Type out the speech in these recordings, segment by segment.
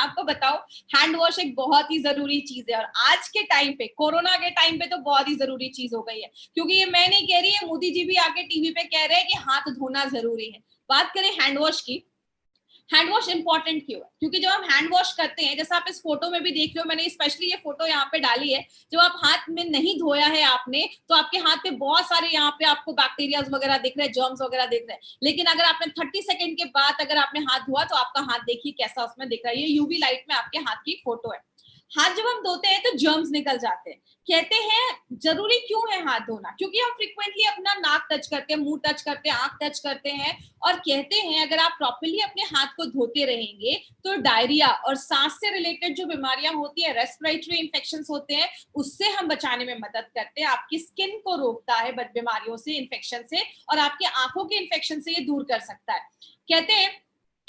आपको बताओ, hand wash एक बहुत ही जरूरी चीज है और आज के टाइम पे, कोरोना के टाइम पे तो बहुत ही जरूरी चीज हो गई है। क्योंकि ये मैं नहीं कह रही है, मोदी जी भी आके टीवी पे कह रहे हैं कि हाथ धोना जरूरी है। बात करें हैंड वॉश की, हैंड वॉश इंपॉर्टेंट क्यों है? क्योंकि जब हम हैंड वॉश करते हैं, जैसा आप इस फोटो में भी देख रहे हो, मैंने स्पेशली ये फोटो यहाँ पे डाली है, जब आप हाथ में नहीं धोया है आपने, तो आपके हाथ पे बहुत सारे यहाँ पे आपको बैक्टीरियाज वगैरह दिख रहे हैं, जर्म्स वगैरह दिख रहे हैं। लेकिन अगर आपने 30 सेकंड के बाद अगर आपने हाथ धोआ तो आपका हाथ देखिए कैसा उसमें दिख रहा है। ये यूवी लाइट में आपके हाथ की फोटो है। हाथ जब हम धोते हैं तो जर्म्स निकल जाते हैं। कहते हैं जरूरी क्यों है हाथ धोना? क्योंकि हम फ्रिक्वेंटली अपना नाक टच करते हैं, मुंह टच करते हैं, आंख टच करते हैं, और कहते हैं अगर आप प्रॉपर्ली अपने हाथ को धोते रहेंगे तो डायरिया और सांस से रिलेटेड जो बीमारियां होती है, रेस्पिरेटरी इंफेक्शंस होते हैं, उससे हम बचाने में मदद करते हैं। आपकी स्किन को रोकता है बीमारियों से, इन्फेक्शन से, और आपके आंखों के इन्फेक्शन से ये दूर कर सकता है। कहते हैं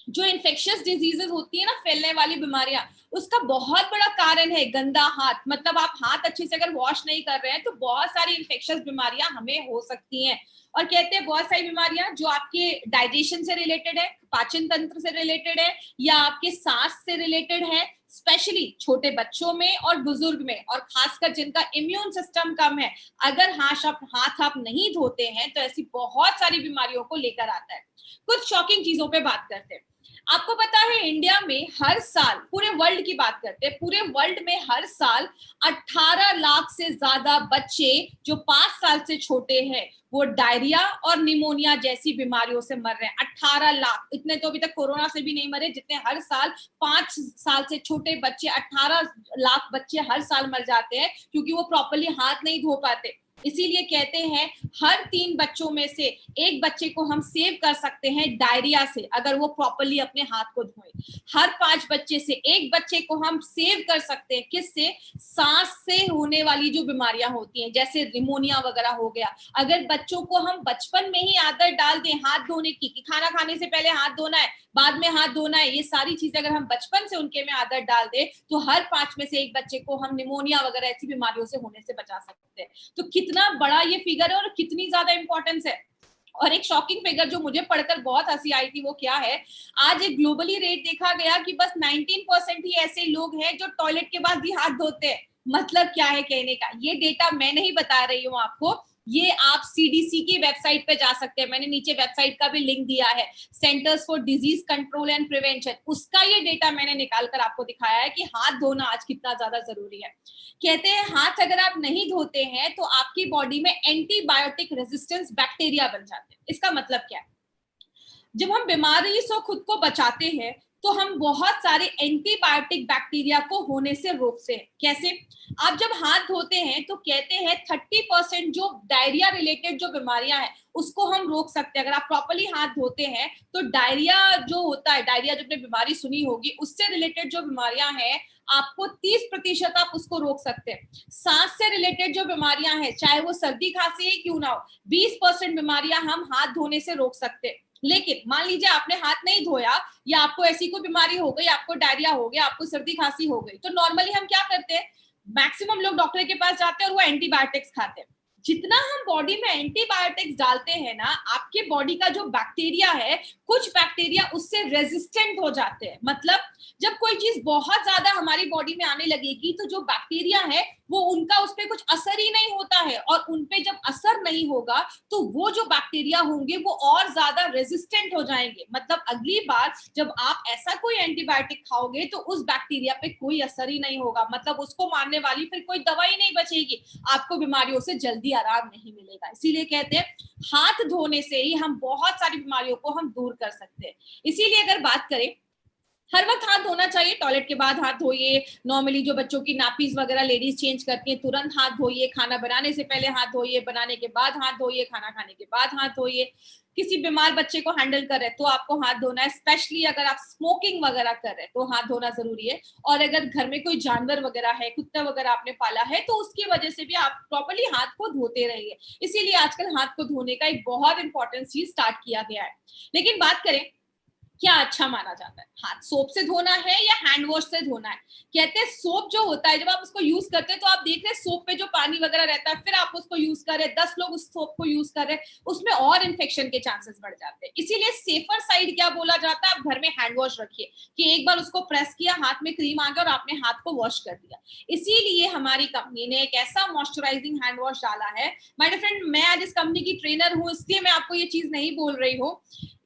जो इन्फेक्शियस डिजीजेस होती है ना, फैलने वाली बीमारियां, उसका बहुत बड़ा कारण है गंदा हाथ। मतलब आप हाथ अच्छे से अगर वॉश नहीं कर रहे हैं तो बहुत सारी इन्फेक्शियस बीमारियां हमें हो सकती हैं। और कहते हैं बहुत सारी बीमारियां जो आपके डाइजेशन से रिलेटेड है, पाचन तंत्र से रिलेटेड है, या आपके सांस से रिलेटेड है, स्पेशली छोटे बच्चों में और बुजुर्ग में, और खासकर जिनका इम्यून सिस्टम कम है, अगर हाथ आप नहीं धोते हैं तो ऐसी बहुत सारी बीमारियों को लेकर आता है। कुछ शॉकिंग चीजों पे बात करते हैं। आपको पता है इंडिया में हर साल, पूरे वर्ल्ड की बात करते हैं, पूरे वर्ल्ड में हर साल 18 लाख से ज्यादा बच्चे जो 5 साल से छोटे हैं वो डायरिया और निमोनिया जैसी बीमारियों से मर रहे हैं। 18 लाख, इतने तो अभी तक कोरोना से भी नहीं मरे जितने हर साल 5 साल से छोटे बच्चे, 18 लाख बच्चे हर साल मर जाते हैं क्योंकि वो प्रॉपर्ली हाथ नहीं धो पाते। इसीलिए कहते हैं हर 3 बच्चों में से एक बच्चे को हम सेव कर सकते हैं डायरिया से अगर वो प्रॉपर्ली अपने हाथ को धोए। हर 5 बच्चे से एक बच्चे को हम सेव कर सकते हैं, किससे? सांस से होने वाली जो बीमारियां होती हैं जैसे निमोनिया वगैरह हो गया। अगर बच्चों को हम बचपन में ही आदत डाल दें हाथ धोने की, कि खाना खाने से पहले हाथ धोना है, बाद में हाथ धोना है, ये सारी चीजें अगर हम बचपन से उनके में आदत डाल दें तो हर 5 में से एक बच्चे को हम निमोनिया वगैरह ऐसी बीमारियों से होने से बचा सकते हैं। तो कितना बड़ा ये फिगर है और कितनी ज्यादा इंपॉर्टेंस है। और एक शॉकिंग फिगर जो मुझे पढ़कर बहुत हंसी आई थी वो क्या है, आज एक ग्लोबली रेट देखा गया कि बस 19% ही ऐसे लोग हैं जो टॉयलेट के बाद भी हाथ धोते हैं। मतलब क्या है कहने का, ये डेटा मैं नहीं बता रही हूँ आपको, ये आप सीडीसी की वेबसाइट पे जा सकते हैं, मैंने नीचे वेबसाइट का भी लिंक दिया है, centres for disease control and prevention, उसका ये डेटा मैंने निकाल कर आपको दिखाया है कि हाथ धोना आज कितना ज्यादा जरूरी है। कहते हैं हाथ अगर आप नहीं धोते हैं तो आपकी बॉडी में एंटीबायोटिक रेजिस्टेंस बैक्टीरिया बन जाते हैं। इसका मतलब क्या है? जब हम बीमारी से खुद को बचाते हैं तो हम बहुत सारे एंटीबायोटिक बैक्टीरिया को होने से रोकते हैं। कैसे? आप जब हाथ धोते हैं तो कहते हैं 30% जो डायरिया रिलेटेड जो बीमारियां हैं उसको हम रोक सकते हैं। अगर आप प्रॉपर्ली हाथ धोते हैं तो डायरिया जो होता है, डायरिया जो आपने बीमारी सुनी होगी, उससे रिलेटेड जो बीमारियां हैं आपको 30% आप उसको रोक सकते हैं। सांस से रिलेटेड जो बीमारियां हैं, चाहे वो सर्दी खांसी ही क्यों ना हो, 20% बीमारियां हम हाथ धोने से रोक सकते हैं। लेकिन मान लीजिए आपने हाथ नहीं धोया या आपको ऐसी कोई बीमारी हो गई, आपको डायरिया हो गया, आपको सर्दी खांसी हो गई, तो नॉर्मली हम क्या करते हैं? मैक्सिमम लोग डॉक्टर के पास जाते हैं और वो एंटीबायोटिक्स खाते हैं। जितना हम बॉडी में एंटीबायोटिक्स डालते हैं ना, आपके बॉडी का जो बैक्टीरिया है, कुछ बैक्टीरिया उससे रेजिस्टेंट हो जाते हैं। मतलब जब कोई चीज बहुत ज्यादा हमारी बॉडी में आने लगेगी तो जो बैक्टीरिया है वो उनका उस पर कुछ असर ही नहीं होता है, और उनपे जब असर नहीं होगा तो वो जो बैक्टीरिया होंगे वो और ज्यादा रेजिस्टेंट हो जाएंगे। मतलब अगली बार जब आप ऐसा कोई एंटीबायोटिक खाओगे तो उस बैक्टीरिया पे कोई असर ही नहीं होगा, मतलब उसको मारने वाली फिर कोई दवाई नहीं बचेगी, आपको बीमारियों से जल्दी आराम नहीं मिलेगा। इसीलिए कहते हैं हाथ धोने से ही हम बहुत सारी बीमारियों को हम दूर कर सकते हैं। इसीलिए अगर बात करें, हर वक्त हाथ धोना चाहिए, टॉयलेट के बाद हाथ धोइए, नॉर्मली जो बच्चों की नापीज वगैरह लेडीज चेंज करती हैं तुरंत हाथ धोइए, खाना बनाने से पहले हाथ धोइए, बनाने के बाद हाथ धोइए, खाना खाने के बाद हाथ धोइए। किसी बीमार बच्चे को हैंडल कर रहे हैं तो आपको हाथ धोना है, स्पेशली अगर आप स्मोकिंग वगैरह कर रहे हैं तो हाथ धोना जरूरी है। और अगर घर में कोई जानवर वगैरह है, कुत्ता वगैरह आपने पाला है, तो उसकी वजह से भी आप प्रॉपर्ली हाथ को धोते रहिए। इसीलिए आजकल हाथ को धोने का एक बहुत इंपॉर्टेंट चीज स्टार्ट किया गया है। लेकिन बात करें क्या अच्छा माना जाता है, हाथ सोप से धोना है या हैंड हैंड वॉश से धोना है। कहते हैं सोप जो होता है जब आप उसको यूज करते हैं तो आप देख रहे हैं सोप पे जो पानी वगैरह रहता है, फिर आप उसको यूज कर रहे हैं, 10 लोग उस सोप को यूज कर रहे हैं, उसमें और इन्फेक्शन के चांसेस बढ़ जाते हैं। इसीलिए सेफर साइड क्या बोला जाता है, आप घर में हैंड वॉश रखिए कि एक बार उसको प्रेस किया, हाथ में क्रीम आ गया और आपने हाथ को वॉश कर दिया। इसीलिए हमारी कंपनी ने एक ऐसा मॉइस्चराइजिंग हैंड वॉश डाला है। माय डियर फ्रेंड, मैं आज इस कंपनी की ट्रेनर हूँ, इसलिए मैं आपको ये चीज नहीं बोल रही हूँ।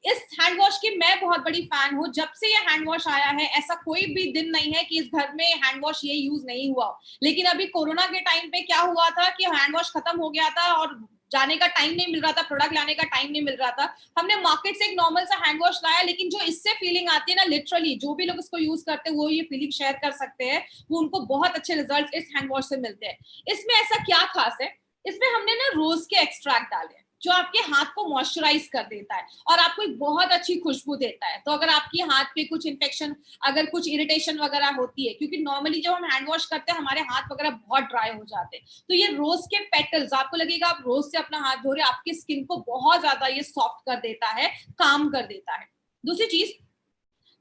इस हैंड वॉश की मैं बहुत बड़ी फैन हूँ। जब से ये हैंड वॉश आया है ऐसा कोई भी दिन नहीं है कि इस घर में हैंड वॉश ये यूज नहीं हुआ। लेकिन अभी कोरोना के टाइम पे क्या हुआ था कि हैंड वॉश खत्म हो गया था और जाने का टाइम नहीं मिल रहा था, प्रोडक्ट लाने का टाइम नहीं मिल रहा था। हमने मार्केट से एक नॉर्मल सा हैंड वॉश लाया, लेकिन जो इससे फीलिंग आती है ना, लिटरली जो भी लोग इसको यूज करते हैं वो ये फीलिंग शेयर कर सकते हैं, वो उनको बहुत अच्छे रिजल्ट इस हैंड वॉश से मिलते हैं। इसमें ऐसा क्या खास है, इसमें हमने ना रोज के एक्सट्रैक्ट डाले हैं जो आपके हाथ को मॉइस्चराइज कर देता है और आपको एक बहुत अच्छी खुशबू देता है। तो अगर आपके हाथ पे कुछ इन्फेक्शन, अगर कुछ इरिटेशन वगैरह होती है, क्योंकि नॉर्मली जब हम हैंड वॉश करते हैं हमारे हाथ वगैरह बहुत ड्राई हो जाते हैं, तो ये रोज के पेटल्स, आपको लगेगा आप रोज से अपना हाथ धो रहे हैं, आपकी स्किन को बहुत ज्यादा ये सॉफ्ट कर देता है, काम कर देता है। दूसरी चीज,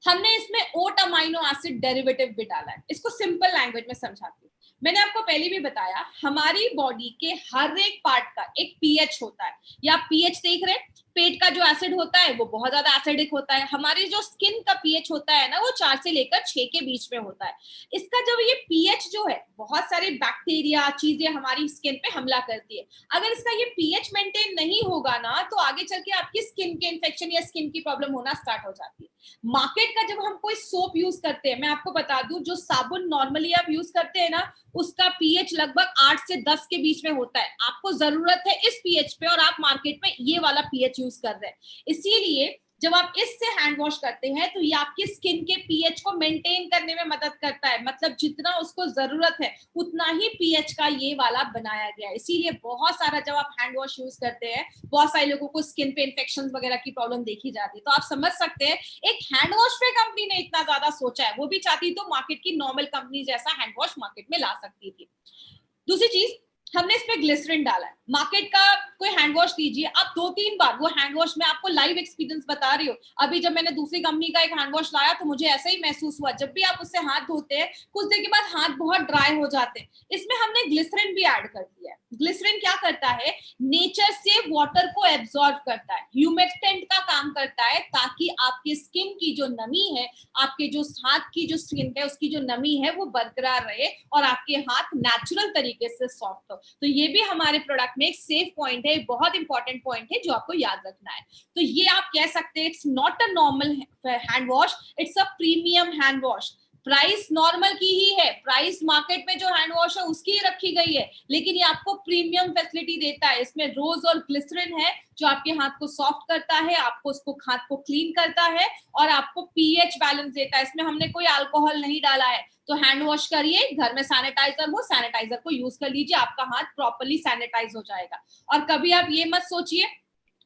हमने इसमें ओट अमाइनो एसिड डेरिवेटिव भी डाला है। इसको सिंपल लैंग्वेज में समझाती हूँ। मैंने आपको पहले भी बताया, हमारी बॉडी के हर एक पार्ट का एक पीएच होता है। या पीएच देख रहे हैं, पेट का जो एसिड होता है वो बहुत ज्यादा एसिडिक होता है। हमारी जो स्किन का पीएच होता है ना, वो 4 से लेकर 6 के बीच में होता है। इसका जब ये पीएच जो है, बहुत सारे बैक्टीरिया चीजें हमारी स्किन पे हमला करती है। अगर इसका ये पीएच मेंटेन नहीं होगा ना, तो आगे चल के आपकी स्किन के इन्फेक्शन या स्किन की प्रॉब्लम होना स्टार्ट हो जाती है। मार्केट का जब हम कोई सोप यूज करते हैं, मैं आपको बता दूं, जो साबुन नॉर्मली आप यूज करते हैं ना, उसका पीएच लगभग 8 से 10 के बीच में होता है। आपको जरूरत है इस पीएच पे और आप मार्केट में ये वाला पीएच यूज कर रहे हैं। इसीलिए जब आप इससे हैंड वॉश करते हैं तो ये आपकी स्किन के पीएच को मेंटेन करने में मदद करता है। मतलब जितना उसको जरूरत है उतना ही पीएच का ये वाला बनाया गया है। इसीलिए बहुत सारा जब आप हैंड वॉश यूज करते हैं, बहुत सारे लोगों को स्किन पे इन्फेक्शन वगैरह की प्रॉब्लम देखी जाती है। तो आप समझ सकते हैं एक हैंड वॉश पे कंपनी ने इतना ज्यादा सोचा है। वो भी चाहती तो मार्केट की नॉर्मल कंपनी जैसा हैंड वॉश मार्केट में ला सकती थी। दूसरी चीज, हमने इसमें ग्लिसरीन डाला है। मार्केट का कोई हैंड वॉश लीजिए, आप 2-3 बार वो हैंड वॉश, मैं आपको लाइव एक्सपीरियंस बता रही हूँ। अभी जब मैंने दूसरी कंपनी का एक हैंड वॉश लाया तो मुझे ऐसा ही महसूस हुआ। जब भी आप उससे हाथ धोते हैं कुछ देर के बाद हाथ बहुत ड्राई हो जाते हैं। इसमें हमने ग्लिसरीन भी ऐड कर दिया है। ग्लिसरीन क्या करता है, नेचर से वाटर को एब्जॉर्ब करता है, ह्यूमेक्टेंट का काम करता है, ताकि आपकी स्किन की जो नमी है, आपके जो हाथ की जो स्किन है उसकी जो नमी है वो बरकरार रहे और आपके हाथ नेचुरल तरीके से सॉफ्ट हो। तो ये भी हमारे प्रोडक्ट में एक सेफ पॉइंट है, बहुत इंपॉर्टेंट पॉइंट है जो आपको याद रखना है। तो ये आप कह सकते हैं it's not a normal hand wash, it's a premium hand wash. Price normal की ही है, प्राइस मार्केट में जो हैंड वॉश है उसकी ही रखी गई है, लेकिन ये आपको प्रीमियम फैसिलिटी देता है। इसमें रोज और ग्लिसरीन है जो आपके हाथ को सॉफ्ट करता है, आपको उसको हाथ को क्लीन करता है और आपको पीएच बैलेंस देता है। इसमें हमने कोई अल्कोहल नहीं डाला है। तो हैंड वॉश करिए, घर में सैनिटाइजर हो, सैनिटाइजर को यूज कर लीजिए, आपका हाथ प्रॉपर्ली सैनिटाइज हो जाएगा। और कभी आप ये मत सोचिए,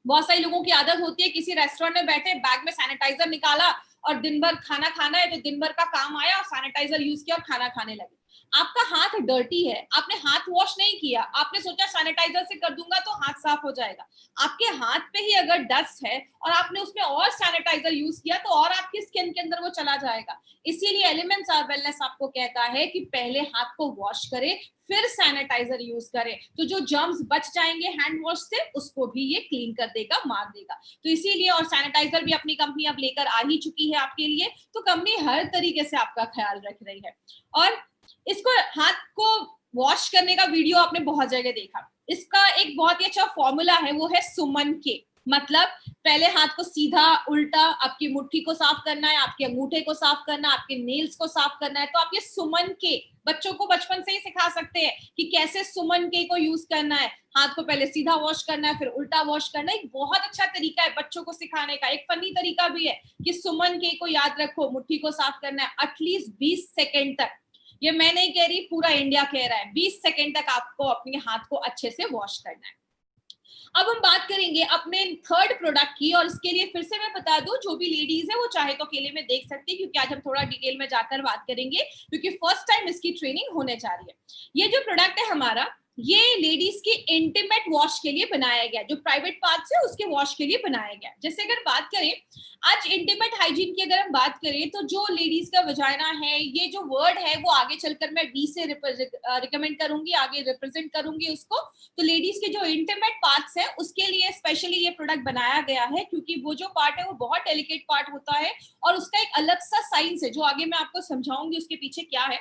बहुत सारे लोगों की आदत होती है किसी रेस्टोरेंट में बैठे, बैग में सैनिटाइजर निकाला और दिन भर खाना खाना है तो दिन भर का काम आया और सैनिटाइजर यूज किया और खाना खाने लगे। आपका हाथ डर्टी है, आपने हाथ वॉश नहीं किया, आपने सोचा सैनिटाइजर से कर दूंगा तो हाथ साफ हो जाएगा। आपके हाथ पे ही अगर डस्ट है और आपने उसमें और सैनिटाइजर यूज किया तो और आपकी स्किन के अंदर वो चला जाएगा। इसीलिए एलिमेंट्स ऑफ वेलनेस आपको कहता है कि पहले हाथ को वॉश करें फिर सैनिटाइजर यूज करें, तो जो जर्म्स बच जाएंगे हैंड वॉश से उसको भी ये क्लीन कर देगा, मार देगा। तो इसीलिए, और सैनिटाइजर भी अपनी कंपनी अब लेकर आ ही चुकी है आपके लिए, तो कंपनी हर तरीके से आपका ख्याल रख रही है। और इसको हाथ को वॉश करने का वीडियो आपने बहुत जगह देखा। इसका एक बहुत ही अच्छा फॉर्मूला है, वो है सुमन के। मतलब पहले हाथ को सीधा उल्टा आपकी मुट्ठी को साफ करना है, आपके अंगूठे को साफ करना है, आपके नेल्स को साफ करना है। तो आप ये सुमन के बच्चों को बचपन से ही सिखा सकते हैं कि कैसे सुमन के को यूज करना है। हाथ को पहले सीधा वॉश करना है फिर उल्टा वॉश करना है। एक बहुत अच्छा तरीका है बच्चों को सिखाने का। एक फनी तरीका भी है कि सुमन के को याद रखो, मुट्ठी को साफ करना है एटलीस्ट 20 सेकेंड तक। ये मैं नहीं कह रही, पूरा इंडिया कह रहा है, 20 सेकेंड तक आपको अपने हाथ को अच्छे से वॉश करना है। अब हम बात करेंगे अपने थर्ड प्रोडक्ट की, और इसके लिए फिर से मैं बता दूं, जो भी लेडीज है वो चाहे तो अकेले में देख सकती है, क्योंकि आज हम थोड़ा डिटेल में जाकर बात करेंगे, क्योंकि फर्स्ट टाइम इसकी ट्रेनिंग होने जा रही है। ये जो प्रोडक्ट है हमारा, ये लेडीज की इंटीमेट वॉश के लिए बनाया गया, जो प्राइवेट पार्ट्स है उसके वॉश के लिए बनाया गया। जैसे अगर बात करें आज इंटीमेट हाइजीन की, अगर हम बात करें तो जो लेडीज का वजाइना है, ये जो वर्ड है वो आगे चलकर मैं बी से रिकमेंड करूंगी, आगे रिप्रेजेंट करूंगी उसको। तो लेडीज के जो इंटीमेट पार्ट्स है उसके लिए स्पेशली ये प्रोडक्ट बनाया गया है, क्योंकि वो जो पार्ट है वो बहुत डेलिकेट पार्ट होता है और उसका एक अलग सा साइंस है जो आगे मैं आपको समझाऊंगी उसके पीछे क्या है।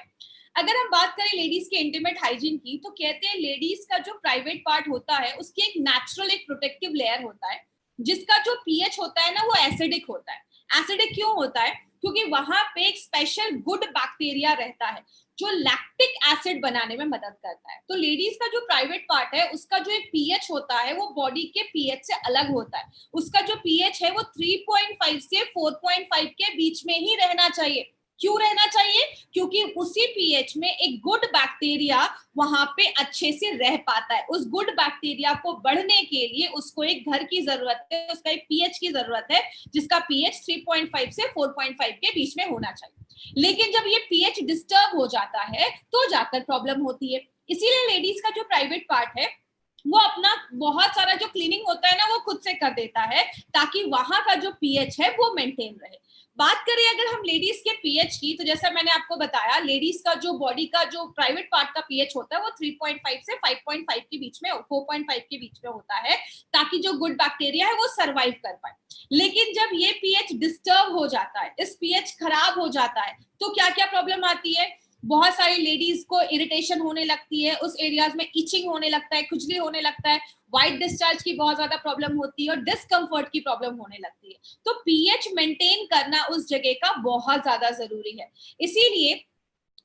अगर हम बात करें लेडीज के इंटीमेट हाइजीन की, तो कहते हैं लेडीज का जो प्राइवेट पार्ट होता है उसकी एक नेचुरल एक प्रोटेक्टिव लेयर होता है, जिसका जो पीएच होता है ना वो एसिडिक होता है। एसिडिक क्यों होता है? क्योंकि वहां पे एक स्पेशल गुड बैक्टीरिया रहता है जो लैक्टिक एसिड बनाने में मदद करता है। तो लेडीज का जो प्राइवेट पार्ट है उसका जो एक पीएच होता है वो बॉडी के पीएच से अलग होता है। उसका जो पीएच है वो 3.5 से 4.5 के बीच में ही रहना चाहिए। क्यों रहना चाहिए? क्योंकि उसी पीएच में एक गुड बैक्टीरिया वहां पे अच्छे से रह पाता है। उस गुड बैक्टीरिया को बढ़ने के लिए उसको एक घर की जरूरत है, उसका एक पीएच की जरूरत है, जिसका पीएच 3.5 से 4.5 के बीच में होना चाहिए। लेकिन जब ये पीएच डिस्टर्ब हो जाता है तो जाकर प्रॉब्लम होती है। इसीलिए लेडीज का जो प्राइवेट पार्ट है वो अपना बहुत सारा जो क्लीनिंग होता है ना वो खुद से कर देता है, ताकि वहां का जो पीएच है वो मेंटेन रहे। बात करें अगर हम लेडीज के पीएच की, तो जैसा मैंने आपको बताया लेडीज का जो बॉडी का जो प्राइवेट पार्ट का पीएच होता है वो 3.5 से 5.5 के बीच में, 4.5 के बीच में होता है, ताकि जो गुड बैक्टीरिया है वो सरवाइव कर पाए। लेकिन जब ये पीएच डिस्टर्ब हो जाता है, इस पीएच खराब हो जाता है, तो क्या क्या प्रॉब्लम आती है? बहुत सारी लेडीज को इरिटेशन होने लगती है, उस एरियाज में इचिंग होने लगता है, खुजली होने लगता है, व्हाइट डिस्चार्ज की बहुत ज्यादा प्रॉब्लम होती है और डिस्कम्फर्ट की प्रॉब्लम होने लगती है। तो पीएच मेंटेन करना उस जगह का बहुत ज्यादा जरूरी है। इसीलिए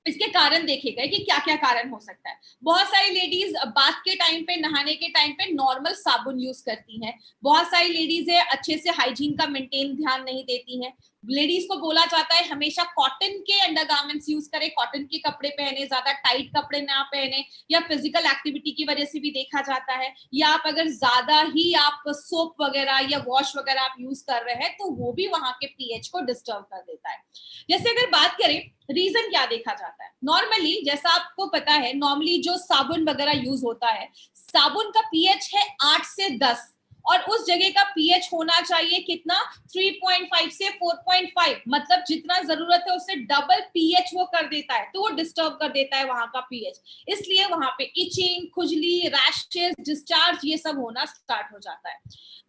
इसके कारण देखे गए कि क्या क्या कारण हो सकता है। बहुत सारी लेडीज बाथ के टाइम पे, नहाने के टाइम पे नॉर्मल साबुन यूज करती हैं। बहुत सारी लेडीज है अच्छे से हाइजीन का मेंटेन ध्यान नहीं देती हैं। लेडीज को बोला जाता है हमेशा कॉटन के अंडरगारमेंट्स यूज करें, कॉटन के कपड़े पहने, ज्यादा टाइट कपड़े ना पहने, या फिजिकल एक्टिविटी की वजह से भी देखा जाता है, या आप अगर ज्यादा ही आप सोप वगैरह या वॉश वगैरह आप यूज कर रहे हैं तो वो भी वहां के पीएच को डिस्टर्ब कर देता है। जैसे अगर बात करें रीजन क्या देखा जाता है, नॉर्मली जैसा आपको पता है नॉर्मली जो साबुन वगैरह यूज होता है, साबुन का पीएच है 8 से 10 और उस जगह का पीएच होना चाहिए कितना? 3.5 से 4.5, मतलब जितना जरूरत है उससे डबल पीएच वो कर देता है, तो वो डिस्टर्ब कर देता है वहां का पीएच। इसलिए वहां पे इचिंग, खुजली, रैशेस, डिस्चार्ज ये सब होना स्टार्ट हो जाता है।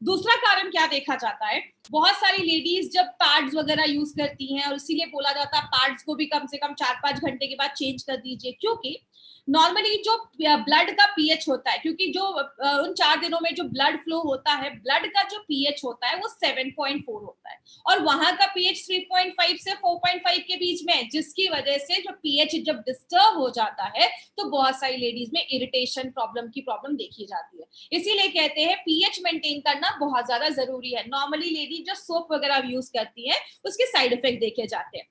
दूसरा कारण क्या देखा जाता है, बहुत सारी लेडीज जब पैड्स वगैरह यूज करती हैं, और इसीलिए बोला जाता है पैड्स को भी कम से कम 4-5 घंटे के बाद चेंज कर दीजिए, क्योंकि नॉर्मली जो ब्लड का पीएच होता है, क्योंकि जो उन 4 दिनों में जो ब्लड फ्लो होता है, ब्लड का जो पीएच होता है वो 7.4 होता है और वहां का पीएच 3.5 से 4.5 के बीच में है, जिसकी वजह से जो पीएच जब डिस्टर्ब हो जाता है तो बहुत सारी लेडीज में इरिटेशन प्रॉब्लम देखी जाती है। इसीलिए कहते हैं पीएच मेंटेन करना बहुत ज्यादा जरूरी है। नॉर्मली लेडीज जो सोप वगैरह यूज करती है उसके साइड इफेक्ट देखे जाते हैं।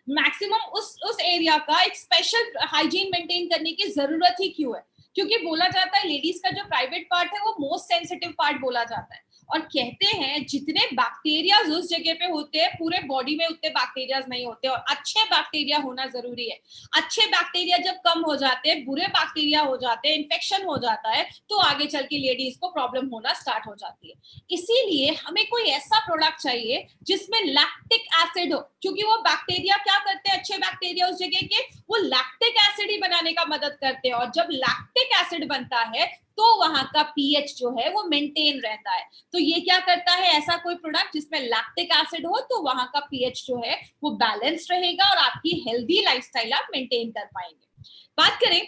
मैक्सिमम उस एरिया का एक स्पेशल हाइजीन मेंटेन करने की जरूरत ही क्यों है? क्योंकि बोला जाता है लेडीज का जो प्राइवेट पार्ट है वो मोस्ट सेंसिटिव पार्ट बोला जाता है, और कहते हैं जितने बैक्टीरियाज उस जगह पे होते हैं पूरे बॉडी में उतने बैक्टीरियाज नहीं होते, और अच्छे बैक्टीरिया होना जरूरी है। अच्छे बैक्टीरिया जब कम हो जाते हैं, बुरे बैक्टीरिया हो जाते हैं, इन्फेक्शन हो जाता है, तो आगे चल के लेडीज को प्रॉब्लम होना स्टार्ट हो जाती है। इसीलिए हमें कोई ऐसा प्रोडक्ट चाहिए जिसमें लैक्टिक एसिड हो, क्योंकि वो बैक्टीरिया क्या करते हैं, अच्छे बैक्टीरिया उस जगह के वो लैक्टिक एसिड ही बनाने का मदद करते हैं, और जब लैक्टिक एसिड बनता है तो वहां का पीएच जो है वो मेंटेन रहता है। तो ये क्या करता है, ऐसा कोई प्रोडक्ट जिसमें लैक्टिक एसिड हो तो वहां का पीएच जो है वो बैलेंस्ड रहेगा और आपकी हेल्दी लाइफस्टाइल आप मेंटेन कर पाएंगे। बात करें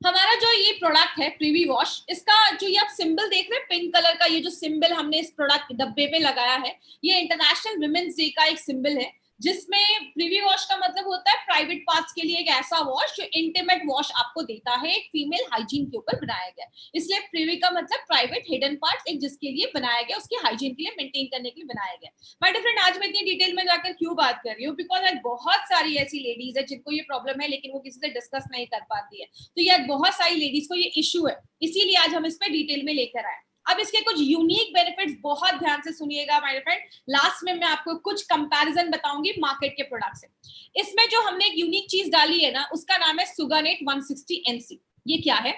हमारा जो ये प्रोडक्ट है प्रिवी वॉश, इसका जो ये आप सिंबल देख रहे हैं पिंक कलर का, ये जो सिंबल हमने इस प्रोडक्ट डब्बे पे लगाया है, ये इंटरनेशनल वुमेन्स डे का एक सिंबल है, जिसमें प्रिवी वॉश का मतलब होता है प्राइवेट पार्ट्स के लिए एक ऐसा वॉश जो इंटीमेट वॉश आपको देता है, एक फीमेल हाइजीन के ऊपर बनाया गया। इसलिए प्रिवी का मतलब प्राइवेट हिडन पार्ट्स, एक जिसके लिए बनाया गया, उसकी हाइजीन के लिए मेंटेन करने के लिए बनाया गया। माय डियर फ्रेंड, आज मैं इतनी डिटेल में जाकर क्यों बात कर रही हूँ, बिकॉज आज बहुत सारी ऐसी लेडीज है जिनको ये प्रॉब्लम है लेकिन वो किसी से डिस्कस नहीं कर पाती है। तो ये बहुत सारी लेडीज को ये इश्यू है, इसीलिए आज हम इस पर डिटेल में लेकर आए। अब इसके कुछ यूनिक बेनिफिट्स बहुत ध्यान से सुनिएगा माय फ्रेंड, लास्ट में मैं आपको कुछ कंपैरिजन बताऊंगी मार्केट के प्रोडक्ट से। इसमें जो हमने एक यूनिक चीज डाली है ना, उसका नाम है सुगानेट 160 NC। ये क्या है?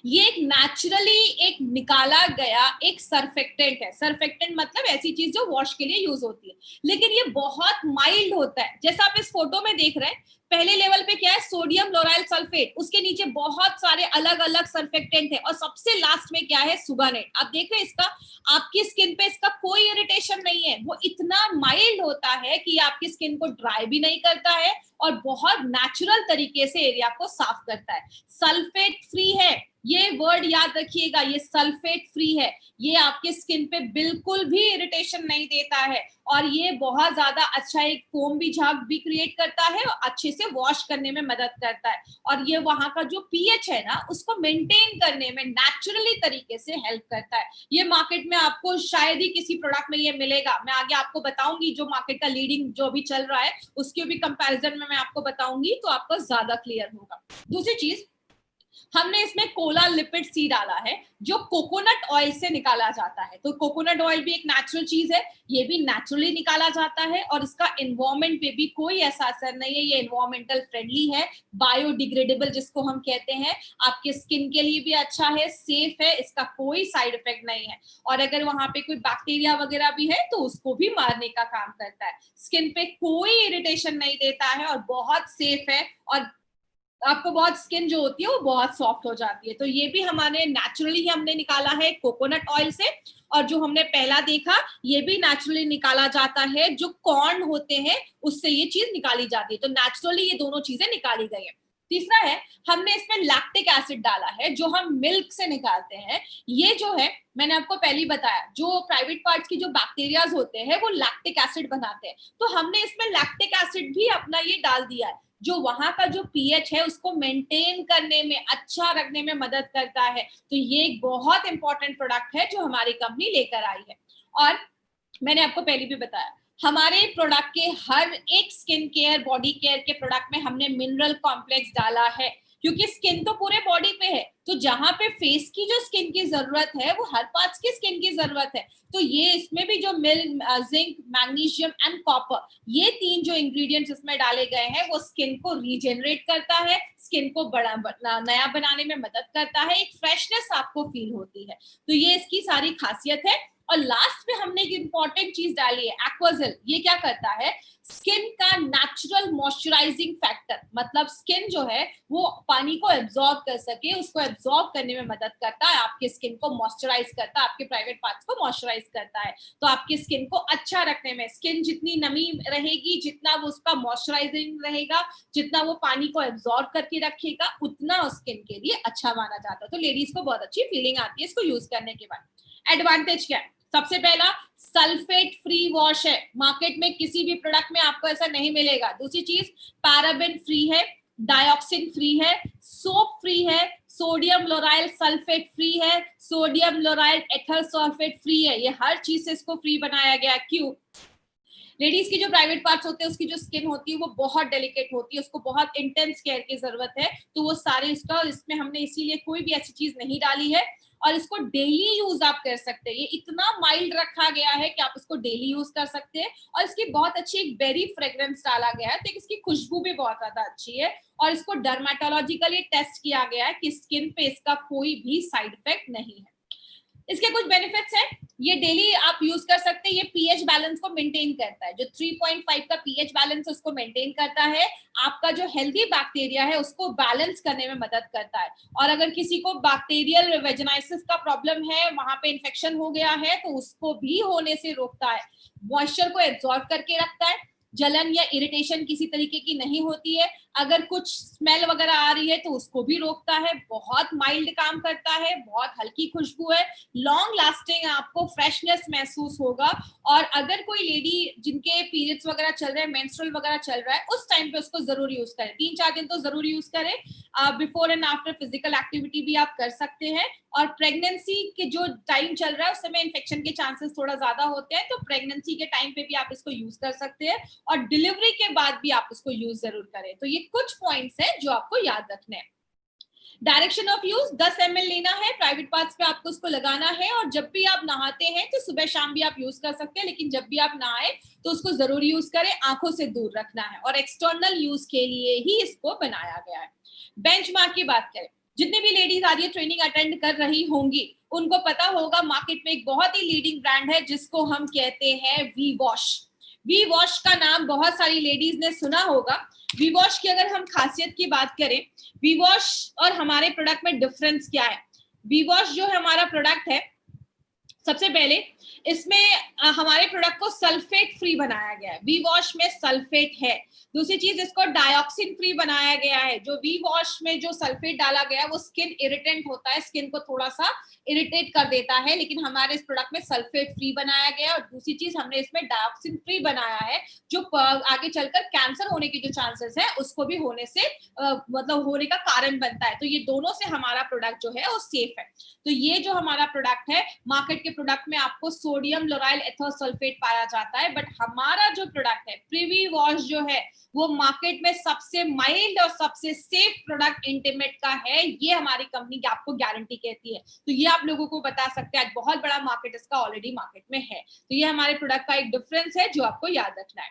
ये एक नेचुरली एक निकाला गया एक सर्फेक्टेंट है। सर्फेक्टेंट मतलब ऐसी चीज जो वॉश के लिए यूज होती है, लेकिन ये बहुत माइल्ड होता है। जैसा आप इस फोटो में देख रहे हैं, पहले लेवल पे क्या है? सोडियम लोराइल सल्फेट, उसके नीचे बहुत सारे अलग अलग सर्फेक्टेंट है, और सबसे लास्ट में क्या है? सुगानेट। आप देख रहे हैं इसका, आपकी स्किन पे इसका कोई इरिटेशन नहीं है। वो इतना माइल्ड होता है कि ये आपकी स्किन को ड्राई भी नहीं करता है और बहुत नेचुरल तरीके से एरिया को साफ करता है। सल्फेट फ्री है, ये वर्ड याद रखिएगा, ये सल्फेट फ्री है। ये आपके स्किन पे बिल्कुल भी इरिटेशन नहीं देता है, और ये बहुत ज्यादा अच्छा एक फोम भी झाग भी क्रिएट करता है और अच्छे से वॉश करने में मदद करता है। और ये वहां का जो पीएच है ना, उसको मेंटेन करने में नेचुरली तरीके से हेल्प करता है। ये मार्केट में आपको शायद ही किसी प्रोडक्ट में ये मिलेगा। मैं आगे आपको बताऊंगी जो मार्केट का लीडिंग जो भी चल रहा है उसके भी कंपैरिजन में मैं आपको बताऊंगी, तो आपको ज्यादा क्लियर होगा। दूसरी चीज, हमने इसमें कोला लिपिड सी डाला है जो कोकोनट ऑयल से निकाला जाता है। तो कोकोनट ऑयल भी एक नेचुरल चीज है, ये भी नेचुरली निकाला जाता है, और इसका एनवायरमेंट पे भी कोई ऐसा असर नहीं है। ये एनवायरमेंटल फ्रेंडली है, बायोडिग्रेडेबल जिसको हम कहते हैं, आपके स्किन के लिए भी अच्छा है, सेफ है, इसका कोई साइड इफेक्ट नहीं है। और अगर वहां पे कोई बैक्टीरिया वगैरह भी है तो उसको भी मारने का काम करता है। स्किन पे कोई इरिटेशन नहीं देता है और बहुत सेफ है, और आपको बहुत स्किन जो होती है वो बहुत सॉफ्ट हो जाती है। तो ये भी हमारे नेचुरली हमने निकाला है कोकोनट ऑयल से। और जो हमने पहला देखा, ये भी नेचुरली निकाला जाता है, जो कॉर्न होते हैं उससे ये चीज निकाली जाती है। तो नेचुरली ये दोनों चीजें निकाली गई है। तीसरा है, हमने इसमें लैक्टिक एसिड डाला है जो हम मिल्क से निकालते हैं। ये जो है, मैंने आपको पहले ही बताया, जो प्राइवेट पार्ट्स की जो बैक्टीरियाज होते हैं वो लैक्टिक एसिड बनाते हैं। तो हमने इसमें लैक्टिक एसिड भी अपना ये डाल दिया है, जो वहां का जो पीएच है उसको मेंटेन करने में, अच्छा रखने में मदद करता है। तो ये एक बहुत इंपॉर्टेंट प्रोडक्ट है जो हमारी कंपनी लेकर आई है। और मैंने आपको पहले भी बताया, हमारे प्रोडक्ट के हर एक स्किन केयर बॉडी केयर के प्रोडक्ट में हमने मिनरल कॉम्प्लेक्स डाला है, क्योंकि स्किन तो पूरे बॉडी पे है। तो जहां पे फेस की जो स्किन की जरूरत है वो हर पार्ट्स की स्किन की जरूरत है। तो ये इसमें भी जो जिंक, मैग्नीशियम एंड कॉपर, ये तीन जो इंग्रेडिएंट्स इसमें डाले गए हैं वो स्किन को रीजेनरेट करता है, स्किन को नया बनाने में मदद करता है, एक फ्रेशनेस आपको फील होती है। तो ये इसकी सारी खासियत है। और लास्ट में हमने एक इंपॉर्टेंट चीज डाली है, एक्वाजेल। ये क्या करता है? स्किन का नेचुरल मॉइस्चराइजिंग फैक्टर, मतलब स्किन जो है वो पानी को एब्जॉर्ब कर सके, उसको एब्जॉर्ब करने में मदद करता है, आपके स्किन को मॉइस्चराइज करता है, आपके प्राइवेट पार्ट्स को मॉइस्चराइज करता है। तो आपकी स्किन को अच्छा रखने में, स्किन जितनी नमी रहेगी, जितना वो उसका मॉइस्चराइजिंग रहेगा, जितना वो पानी को एब्जॉर्ब करके रखेगा, उतना उस स्किन के लिए अच्छा माना जाता है। तो लेडीज को बहुत अच्छी फीलिंग आती है इसको यूज करने के बाद। एडवांटेज क्या है? सबसे पहला, सल्फेट फ्री वॉश है, मार्केट में किसी भी प्रोडक्ट में आपको ऐसा नहीं मिलेगा। दूसरी चीज, पैराबेन फ्री है, डाइऑक्सिन फ्री है, सोप फ्री है, सोडियम लोराइल सल्फेट फ्री है, सोडियम लोराइल एथल सल्फेट फ्री है। ये हर चीज से इसको फ्री बनाया गया। क्यों? लेडीज की जो प्राइवेट पार्ट्स होते हैं, उसकी जो स्किन होती है वो बहुत डेलिकेट होती है, उसको बहुत इंटेंस केयर की जरूरत है। तो वो सारे इसका, इसमें हमने इसीलिए कोई भी ऐसी चीज नहीं डाली है। और इसको डेली यूज आप कर सकते हैं, ये इतना माइल्ड रखा गया है कि आप इसको डेली यूज कर सकते हैं। और इसकी बहुत अच्छी एक बेरी फ्रेग्रेंस डाला गया है, तो इसकी खुशबू भी बहुत ज्यादा अच्छी है। और इसको डर्मेटोलॉजिकली टेस्ट किया गया है कि स्किन पे इसका कोई भी साइड इफेक्ट नहीं है। इसके कुछ बेनिफिट्स हैं, ये डेली आप यूज कर सकते हैं। ये पीएच बैलेंस को मेंटेन करता है, जो 3.5 का पीएच बैलेंस है उसको मेंटेन करता है। आपका जो हेल्दी बैक्टीरिया है उसको बैलेंस करने में मदद करता है। और अगर किसी को बैक्टीरियल वेजिनाइसिस का प्रॉब्लम है, वहां पे इन्फेक्शन हो गया है, तो उसको भी होने से रोकता है। मॉइस्चर को एब्जॉर्ब करके रखता है, जलन या इरिटेशन किसी तरीके की नहीं होती है। अगर कुछ स्मेल वगैरह आ रही है तो उसको भी रोकता है, बहुत माइल्ड काम करता है, बहुत हल्की खुशबू है, लॉन्ग लास्टिंग, आपको फ्रेशनेस महसूस होगा। और अगर कोई लेडी जिनके पीरियड्स वगैरह चल रहे हैं, मेंस्ट्रुअल वगैरह चल रहा है, उस टाइम पे उसको जरूर यूज करें, 3-4 दिन तो जरूर यूज करें। Before and after physical activity भी आप कर सकते हैं। और प्रेगनेंसी के जो टाइम चल रहा है उस समय इन्फेक्शन के चांसेस थोड़ा ज्यादा होते हैं, तो प्रेगनेंसी के टाइम पे भी आप इसको यूज कर सकते हैं, और डिलीवरी के बाद भी आप इसको यूज जरूर करें। तो ये कुछ पॉइंट्स हैं जो आपको याद रखने हैं। डायरेक्शन ऑफ यूज, 10 ml लेना है, प्राइवेट पार्ट्स पे आपको उसको लगाना है। और जब भी आप नहाते हैं तो सुबह शाम भी आप यूज कर सकते हैं, लेकिन जब भी आप नहाए तो उसको जरूर यूज करें, आंखों से दूर रखना है, और एक्सटर्नल यूज के लिए ही इसको बनाया गया है। बेंचमार्क की बात करें, जितनी भी लेडीज आज ये ट्रेनिंग अटेंड कर रही होंगी उनको पता होगा मार्केट में एक बहुत ही लीडिंग ब्रांड है जिसको हम कहते हैं वी वॉश। वी वॉश का नाम बहुत सारी लेडीज ने सुना होगा। वी वॉश की अगर हम खासियत की बात करें, वी वॉश और हमारे प्रोडक्ट में डिफरेंस क्या है। वी वॉश जो हमारा प्रोडक्ट है, सबसे पहले इसमें हमारे प्रोडक्ट को सल्फेट फ्री बनाया गया है। वी वॉश में सल्फेट है। दूसरी चीज, इसको डाइऑक्सिन फ्री बनाया गया है। जो वी वॉश में जो सल्फेट डाला गया है वो स्किन इरिटेंट होता है, स्किन को थोड़ा सा इरिटेट कर देता है, लेकिन हमारे इस प्रोडक्ट में सल्फेट फ्री बनाया गया है। और दूसरी चीज, हमने इसमें डाइऑक्सिन फ्री बनाया है जो आगे चलकर कैंसर होने की जो चांसेस है उसको भी होने से मतलब होने का कारण बनता है। तो ये दोनों से हमारा प्रोडक्ट जो है वो सेफ है। तो ये जो हमारा प्रोडक्ट है, मार्केट के प्रोडक्ट में आपको सोडियम लोराइल एथोसल्फेट पाया जाता है, बट हमारा जो प्रोडक्ट है प्रीवी वॉश जो है वो मार्केट में सबसे माइल्ड और सबसे सेफ प्रोडक्ट इंटीमेट का है। ये हमारी कंपनी आपको गारंटी कहती है। तो ये आप लोगों को बता सकते हैं, आज बहुत बड़ा मार्केट इसका ऑलरेडी मार्केट में है। तो ये हमारे प्रोडक्ट का एक डिफरेंस है जो आपको याद रखना है।